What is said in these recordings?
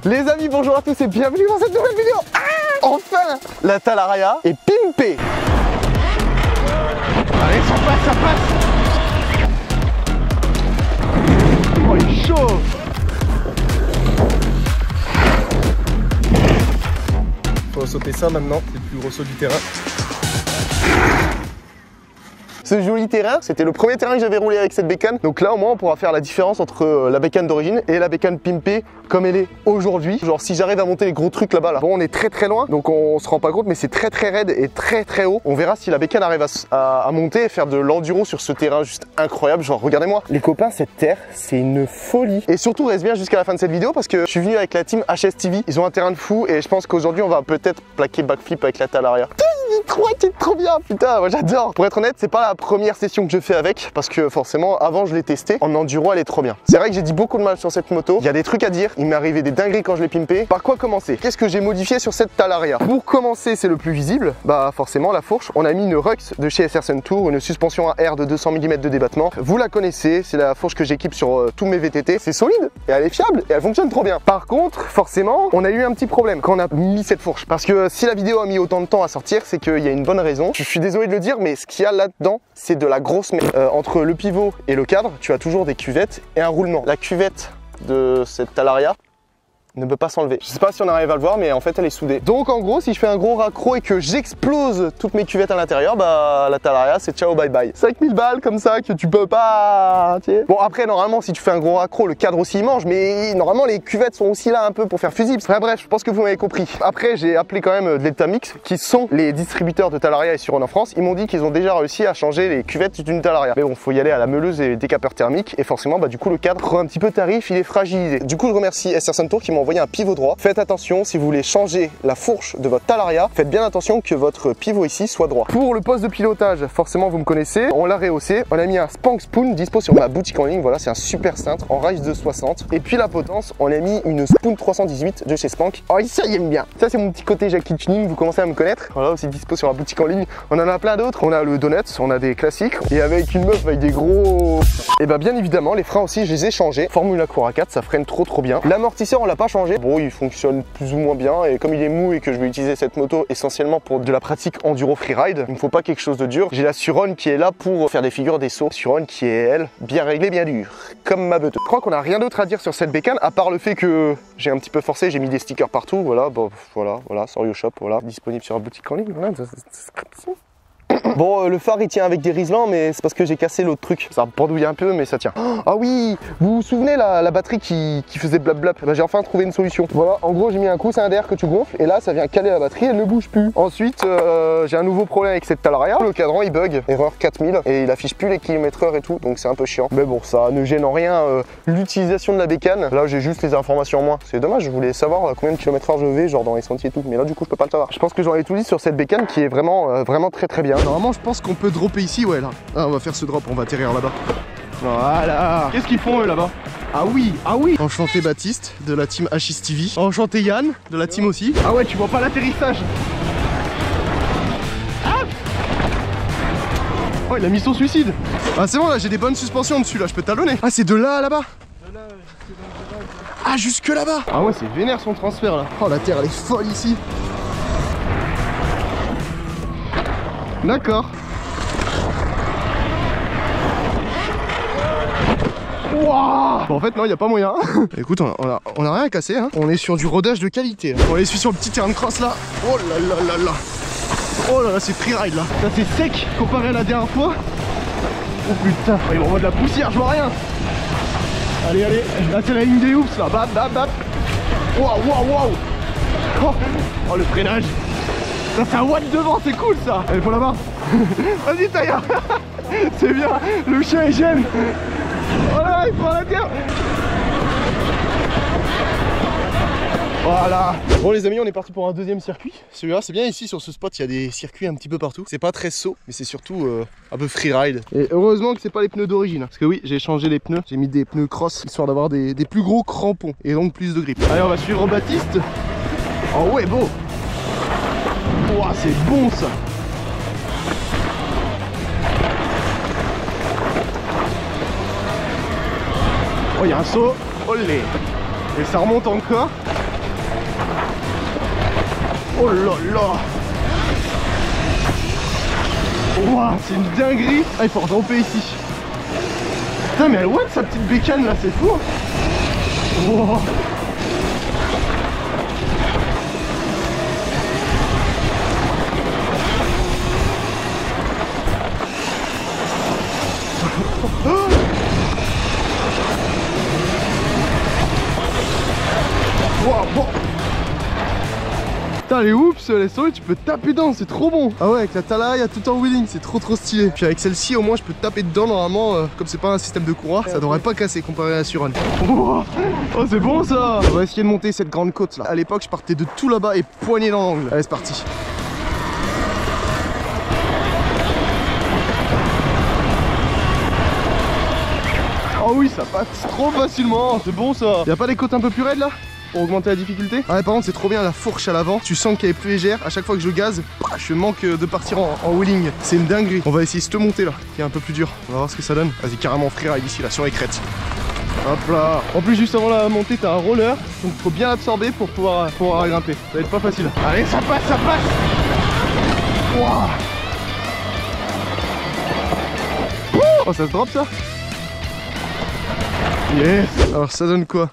Les amis, bonjour à tous et bienvenue dans cette nouvelle vidéo. Enfin, la Talaria est pimpée. Allez, ça passe, ça passe. Oh, il est chaud. Faut sauter ça maintenant, c'est le plus gros saut du terrain. Ce joli terrain, c'était le premier terrain que j'avais roulé avec cette bécane. Donc là au moins on pourra faire la différence entre la bécane d'origine et la bécane pimpée comme elle est aujourd'hui. Genre si j'arrive à monter les gros trucs là-bas là. Bon on est très loin donc on se rend pas compte mais c'est très raide et très haut. On verra si la bécane arrive à monter et faire de l'enduro sur ce terrain juste incroyable. Genre regardez-moi les copains, cette terre c'est une folie. Et surtout reste bien jusqu'à la fin de cette vidéo parce que je suis venu avec la team HSTV. Ils ont un terrain de fou et je pense qu'aujourd'hui on va peut-être plaquer backflip avec la Talaria. C'est trop bien, putain, moi j'adore. Pour être honnête, c'est pas la première session que je fais avec parce que forcément avant je l'ai testé en enduro, elle est trop bien. C'est vrai que j'ai dit beaucoup de mal sur cette moto, il y a des trucs à dire, il m'est arrivé des dingueries quand je l'ai pimpé. Par quoi commencer? Qu'est-ce que j'ai modifié sur cette Talaria? Pour commencer, c'est le plus visible, bah forcément la fourche. On a mis une Rux de chez SR Tour, une suspension à air de 200 mm de débattement. Vous la connaissez, c'est la fourche que j'équipe sur tous mes VTT. C'est solide et elle est fiable et elle fonctionne trop bien. Par contre, forcément, on a eu un petit problème quand on a mis cette fourche parce que si la vidéo a mis autant de temps à sortir, c'est qu'il y a une bonne raison. Je suis désolé de le dire, mais ce qu'il y a là-dedans, c'est de la grosse merde. Entre le pivot et le cadre, tu as toujours des cuvettes et un roulement. La cuvette de cette Talaria ne peut pas s'enlever. Je sais pas si on arrive à le voir, mais en fait elle est soudée. Donc en gros, si je fais un gros raccro et que j'explose toutes mes cuvettes à l'intérieur, bah la Talaria c'est ciao bye bye. 5000 balles comme ça que tu peux pas. T'sais. Bon après normalement si tu fais un gros raccro, le cadre aussi il mange, mais normalement les cuvettes sont aussi là un peu pour faire fusible. Enfin bref, je pense que vous m'avez compris. Après j'ai appelé quand même Deltamix qui sont les distributeurs de Talaria et Suron en France. Ils m'ont dit qu'ils ont déjà réussi à changer les cuvettes d'une Talaria. Mais bon, faut y aller à la meuleuse et décapeur thermique et forcément bah du coup le cadre prend un petit peu tarif, il est fragilisé. Du coup je remercie SR Tour qui m'a envoyé un pivot droit. Faites attention si vous voulez changer la fourche de votre Talaria, faites bien attention que votre pivot ici soit droit. Pour le poste de pilotage, forcément vous me connaissez, on l'a rehaussé, on a mis un Spank Spoon dispo sur ma boutique en ligne, voilà c'est un super cintre en Rise 260. Et puis la potence, on a mis une Spoon 318 de chez Spank. Oh ça il aime bien, ça c'est mon petit côté Jackie Tuning, vous commencez à me connaître. Voilà aussi dispo sur la boutique en ligne, on en a plein d'autres, on a le Donut, on a des classiques et avec une meuf avec des gros... Et bah bien évidemment les freins aussi je les ai changés, Formula Cora 4 ça freine trop bien. L'amortisseur on l'a pas changé, bon il fonctionne plus ou moins bien et comme il est mou et que je vais utiliser cette moto essentiellement pour de la pratique enduro freeride, il me faut pas quelque chose de dur. J'ai la Suron qui est là pour faire des figures des sauts, Suron qui est elle bien réglée, bien dure, comme ma beute. Je crois qu'on a rien d'autre à dire sur cette bécane à part le fait que j'ai un petit peu forcé, j'ai mis des stickers partout, voilà, bon voilà, Sorio Shop, voilà, disponible sur la boutique en ligne, voilà, description. Bon, le phare il tient avec des riselants, mais c'est parce que j'ai cassé l'autre truc. Ça pendouille un peu, mais ça tient. Ah oui, vous vous souvenez la batterie qui faisait blab bah, j'ai enfin trouvé une solution. Voilà, en gros, j'ai mis un coussin d'air que tu gonfles et là, ça vient caler la batterie, elle ne bouge plus. Ensuite, j'ai un nouveau problème avec cette Talaria. Le cadran il bug, erreur 4000, et il affiche plus les kilomètres-heure et tout, donc c'est un peu chiant. Mais bon, ça ne gêne en rien l'utilisation de la bécane. Là, j'ai juste les informations en moins. C'est dommage, je voulais savoir combien de kilomètres-heure je vais, genre dans les sentiers et tout, mais là, du coup, je peux pas le savoir. Je pense que j'en ai tout dit sur cette bécane qui est vraiment très bien. Normalement, je pense qu'on peut dropper ici, ouais, là. Ah, on va faire ce drop, on va atterrir là-bas. Voilà. Qu'est-ce qu'ils font, eux, là-bas? Ah oui, ah oui. Enchanté Baptiste, de la team HSTV. Enchanté Yann, de la team aussi. Ah ouais, tu vois pas l'atterrissage. Ah oh, il a mis son suicide. Ah, c'est bon, là, j'ai des bonnes suspensions dessus, là, je peux talonner. Ah, c'est de là à là-bas. Ah, jusque là-bas. Ah ouais, c'est vénère son transfert, là. Oh, la terre, elle est folle ici. D'accord. Wow. Bon, en fait non, il n'y a pas moyen. Écoute, on a rien à casser, hein. On est sur du rodage de qualité là. On est sur le petit terrain de cross là. Oh là là là là. Oh là là, c'est freeride là. Ça c'est sec comparé à la dernière fois. Oh putain, il m'envoie de la poussière, je vois rien. Allez, allez, là c'est la ligne des hoops là. Bap bap bap. Waouh waouh waouh. Oh le freinage. Ça c'est un watt devant, c'est cool ça. Allez, faut là-bas. Vas-y Taya. C'est bien, le chien est gêne. Voilà, il prend la terre. Voilà. Bon les amis, on est parti pour un deuxième circuit. Celui-là c'est bien, ici sur ce spot il y a des circuits un petit peu partout. C'est pas très saut, mais c'est surtout un peu freeride. Et heureusement que c'est pas les pneus d'origine, parce que oui, j'ai changé les pneus. J'ai mis des pneus cross, histoire d'avoir des plus gros crampons et donc plus de grip. Allez, on va suivre Baptiste. Oh ouais, beau. Ouah, c'est bon ça. Oh, il y a un saut. Olé. Et ça remonte encore. Oh là là. Ouah, c'est une dinguerie. Ah, il faut redropper ici. Putain, mais elle what sa petite bécane là, c'est fou. Wow. Wow, bon. Putain, les whoops, laisse tomber, tu peux taper dedans, c'est trop bon. Ah ouais, avec la Talaria tout en wheeling, c'est trop stylé. Puis avec celle-ci, au moins, je peux taper dedans normalement. Comme c'est pas un système de courroie, ça devrait pas casser comparé à la Suron. Oh, c'est bon ça. On va essayer de monter cette grande côte là. À l'époque, je partais de tout là-bas et poigné dans l'angle. Allez, c'est parti. Oh oui, ça passe trop facilement, c'est bon ça. Y'a pas des côtes un peu plus raides là pour augmenter la difficulté? Ah ouais, par contre c'est trop bien la fourche à l'avant. Tu sens qu'elle est plus légère. À chaque fois que je gaze, je manque de partir en wheeling. C'est une dinguerie. On va essayer de monter là, qui est un peu plus dur. On va voir ce que ça donne. Vas-y, carrément freeride ici là sur les crêtes. Hop là. En plus juste avant la montée t'as un roller, donc faut bien absorber pour pouvoir grimper. Ça va être pas facile. Allez, ça passe, ça passe. Wow. Oh, ça se drop ça. Yes. Alors ça donne quoi?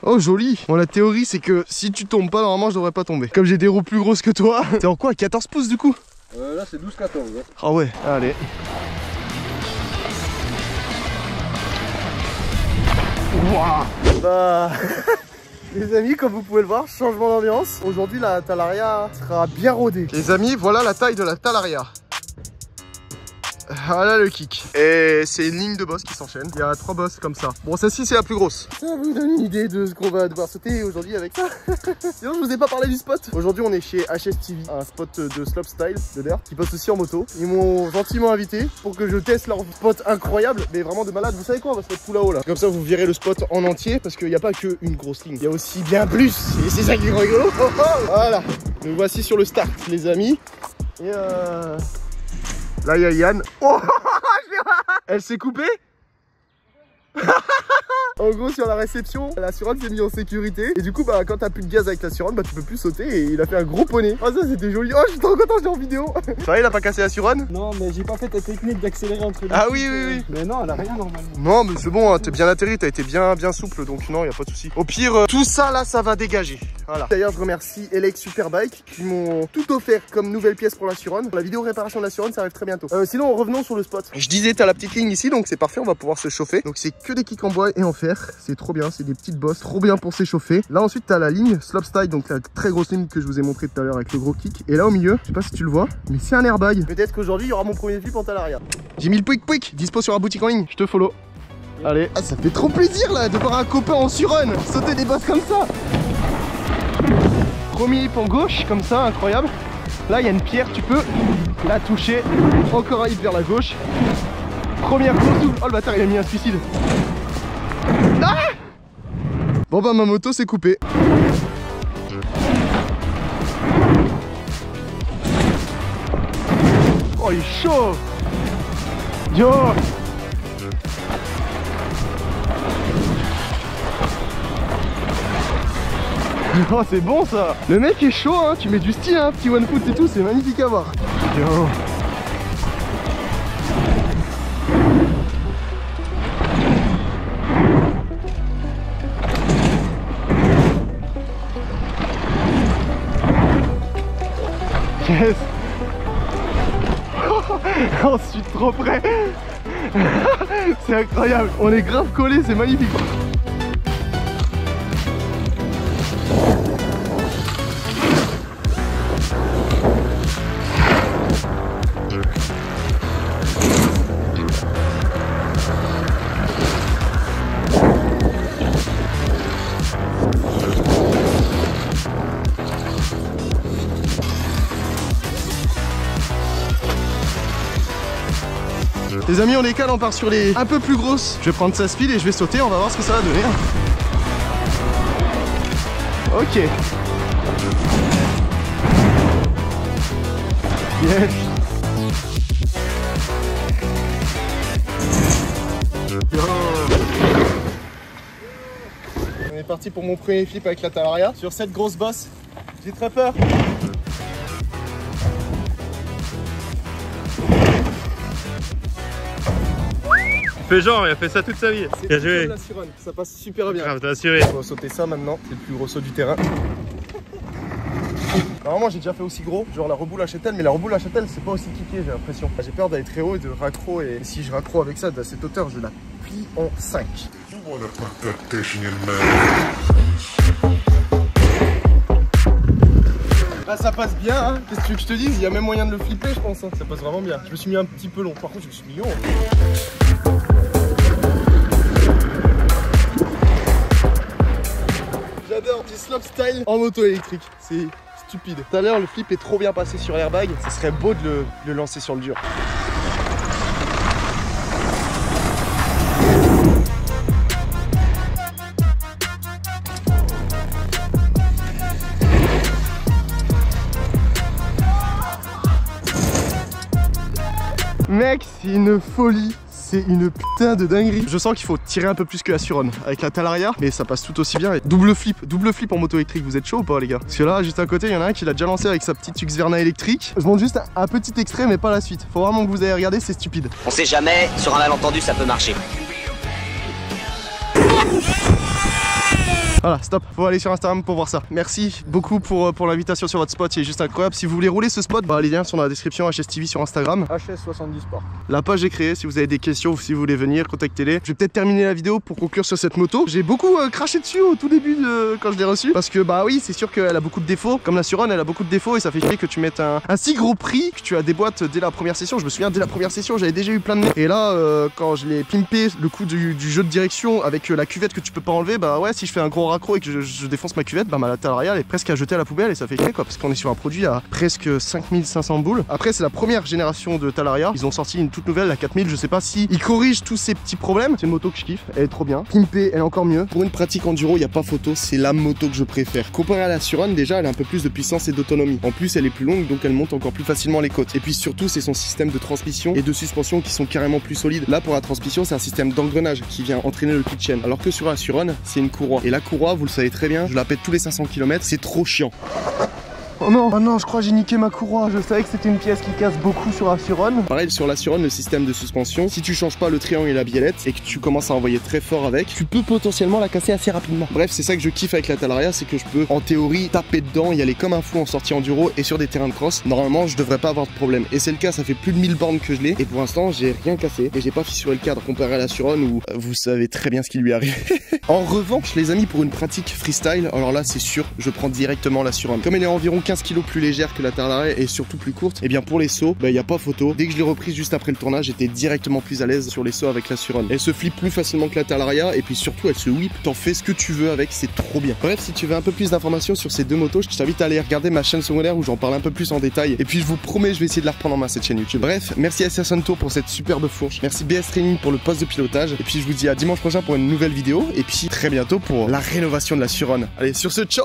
Oh joli. Bon, la théorie c'est que si tu tombes pas, normalement je devrais pas tomber. Comme j'ai des roues plus grosses que toi. T'es en quoi, 14 pouces du coup? Là c'est 12-14. Ah ouais, allez. Wow. Bah les amis, comme vous pouvez le voir, changement d'ambiance. Aujourd'hui la Talaria sera bien rodée. Les amis, voilà la taille de la Talaria. Voilà le kick. Et c'est une ligne de boss qui s'enchaîne. Il y a 3 boss comme ça. Bon, celle-ci c'est la plus grosse. Ça vous donne une idée de ce qu'on va devoir sauter aujourd'hui avec ça. Sinon je vous ai pas parlé du spot. Aujourd'hui on est chez HSTV, un spot de slopestyle de dirt qui poste aussi en moto. Ils m'ont gentiment invité pour que je teste leur spot incroyable, mais vraiment de malade. Vous savez quoi, on va se mettre tout là-haut là. Comme ça vous verrez le spot en entier parce qu'il n'y a pas que une grosse ligne. Il y a aussi bien plus. Et c'est ça qui est rigolo. Oh, oh. Voilà. Nous voici sur le start les amis. Et là il y a Yann. Oh, elle s'est coupée. En gros sur la réception, la Suron s'est mise en sécurité. Et du coup bah quand t'as plus de gaz avec la Suron, bah tu peux plus sauter. Et il a fait un gros poney. Oh ça c'était joli. Oh je suis trop content, j'ai en vidéo. Ça va, il a pas cassé la Suron? Non mais j'ai pas fait ta technique d'accélérer entre les Ah oui oui oui. Mais non, elle a rien normalement. Non mais c'est bon, hein, t'es bien atterri, t'as été bien souple. Donc non, y a pas de souci. Au pire, tout ça là, ça va dégager. Voilà. D'ailleurs je remercie Elex Superbike qui m'ont tout offert comme nouvelle pièce pour la Suron. La vidéo réparation de la Suron ça arrive très bientôt. Sinon revenons sur le spot. Je disais t'as la petite ligne ici, donc c'est parfait, on va pouvoir se chauffer. Donc c'est que des kicks en bois et en fer. C'est trop bien, c'est des petites bosses, trop bien pour s'échauffer. Là ensuite t'as la ligne slopestyle, donc la très grosse ligne que je vous ai montré tout à l'heure avec le gros kick. Et là au milieu, je sais pas si tu le vois, mais c'est un airbag. Peut-être qu'aujourd'hui il y aura mon premier flip en Talaria. J'ai mis le pouic pouic, dispo sur la boutique en ligne. Je te follow. Allez. Ah, ça fait trop plaisir là de voir un copain en Suron sauter des bosses comme ça. Premier hip en gauche, comme ça, incroyable. Là il y a une pierre, tu peux la toucher. Encore un hip vers la gauche. Première course. Oh le bâtard il a mis un suicide. Ah bon bah ma moto s'est coupée. Oh il est chaud. Yo. Oh c'est bon ça. Le mec est chaud hein, tu mets du style hein, petit one foot et tout, c'est magnifique à voir. Yo. Yes. Oh, je suis trop près. C'est incroyable. On est grave collés, c'est magnifique. Les amis, on les cale, on part sur les un peu plus grosses. Je vais prendre sa speed et je vais sauter, on va voir ce que ça va donner. Ok. Yes. Yo. On est parti pour mon premier flip avec la Talaria. Sur cette grosse bosse, J'ai très peur. Fais genre, il a fait ça toute sa vie. Bien joué. La Suron, ça passe super bien. Grave, t'as assuré. On va sauter ça maintenant, c'est le plus gros saut du terrain. Normalement j'ai déjà fait aussi gros, genre la reboule à châtel, mais la reboule à châtel c'est pas aussi kické, j'ai l'impression. J'ai peur d'aller très haut et de raccro, et si je raccro avec ça, à cette hauteur, je la plie en 5. Là ça passe bien, hein. Qu'est-ce que tu veux que je te dise? Il y a même moyen de le flipper, je pense, hein. Ça passe vraiment bien. Je me suis mis un petit peu long, par contre je me suis mis long. J'adore du slopestyle en moto électrique, c'est stupide. Tout à l'heure le flip est trop bien passé sur l'airbag, ce serait beau de le lancer sur le dur. Mec, c'est une folie. C'est une putain de dinguerie. Je sens qu'il faut tirer un peu plus que la Suron avec la Talaria, mais ça passe tout aussi bien. Et double flip en moto électrique, vous êtes chaud ou pas les gars? Parce que là, juste à côté, il y en a un qui l'a déjà lancé avec sa petite Xverna électrique. Je montre juste un petit extrait, mais pas la suite. Faut vraiment que vous ayez regardé, c'est stupide. On sait jamais, sur un malentendu ça peut marcher. Voilà, stop, faut aller sur Instagram pour voir ça. Merci beaucoup pour l'invitation sur votre spot, il est juste incroyable. Si vous voulez rouler ce spot, bah, les liens sont dans la description, HSTV sur Instagram. HS70 Sport. La page est créée, si vous avez des questions ou si vous voulez venir, contactez-les. Je vais peut-être terminer la vidéo pour conclure sur cette moto. J'ai beaucoup craché dessus au tout début quand je l'ai reçue, parce que bah oui, c'est sûr qu'elle a beaucoup de défauts. Comme la Suron, elle a beaucoup de défauts et ça fait chier que tu mettes un si gros prix que tu as des boîtes dès la première session. Je me souviens, dès la première session, j'avais déjà eu plein de nez. Et là, quand je l'ai pimpé, le coup du jeu de direction avec la cuvette que tu peux pas enlever, bah ouais, si je fais un gros raccro et que je défonce ma cuvette, bah ma Talaria elle est presque à jeter à la poubelle et ça fait chier quoi, parce qu'on est sur un produit à presque 5500 boules. Après c'est la première génération de Talaria, ils ont sorti une toute nouvelle, la 4000, je sais pas si ils corrigent tous ces petits problèmes. C'est une moto que je kiffe, elle est trop bien. Pimpée, elle est encore mieux. Pour une pratique enduro, il n'y a pas photo, c'est la moto que je préfère. Comparé à la Suron, déjà elle a un peu plus de puissance et d'autonomie. En plus elle est plus longue, donc elle monte encore plus facilement les côtes. Et puis surtout c'est son système de transmission et de suspension qui sont carrément plus solides. Là pour la transmission c'est un système d'engrenage qui vient entraîner le pitch chain, alors que sur la Suron c'est une courroie. Et la courroie, vous le savez très bien, je la pète tous les 500 km, c'est trop chiant. Oh non, je crois que j'ai niqué ma courroie. Je savais que c'était une pièce qui casse beaucoup sur la Suron. Pareil sur la Suron, le système de suspension, si tu changes pas le triangle et la biellette et que tu commences à envoyer très fort avec, tu peux potentiellement la casser assez rapidement. Bref, c'est ça que je kiffe avec la Talaria, c'est que je peux en théorie taper dedans, y aller comme un fou en sortie enduro et sur des terrains de cross. Normalement, je devrais pas avoir de problème. Et c'est le cas, ça fait plus de 1000 bornes que je l'ai et pour l'instant, j'ai rien cassé et j'ai pas fissuré le cadre comparé à la Suron où vous savez très bien ce qui lui arrive. En revanche, les amis, pour une pratique freestyle, alors là, c'est sûr, je prends directement la Suron. Comme elle est environ 15 kg plus légère que la Talaria et surtout plus courte, et bien pour les sauts, il n'y a pas photo. Dès que je l'ai reprise juste après le tournage, j'étais directement plus à l'aise sur les sauts avec la Suron. Elle se flippe plus facilement que la Talaria et puis surtout elle se whip, t'en fais ce que tu veux avec, c'est trop bien. Bref, si tu veux un peu plus d'informations sur ces deux motos, je t'invite à aller regarder ma chaîne secondaire où j'en parle un peu plus en détail. Et puis je vous promets, je vais essayer de la reprendre en main cette chaîne YouTube. Bref, merci à Assassin Tour pour cette superbe fourche. Merci BS Training pour le poste de pilotage. Et puis je vous dis à dimanche prochain pour une nouvelle vidéo. Et puis très bientôt pour la rénovation de la Suron. Allez, sur ce, ciao!